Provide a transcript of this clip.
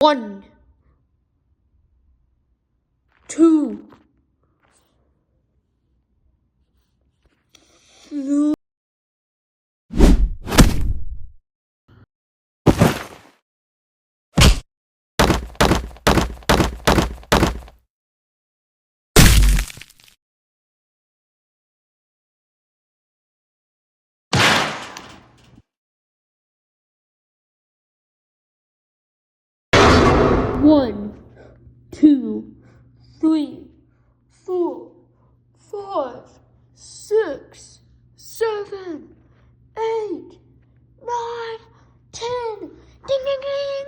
1, 2, 3. 1, 2, 3, 4, 5, 6, 7, 8, 9, 10. Ding, ding, ding.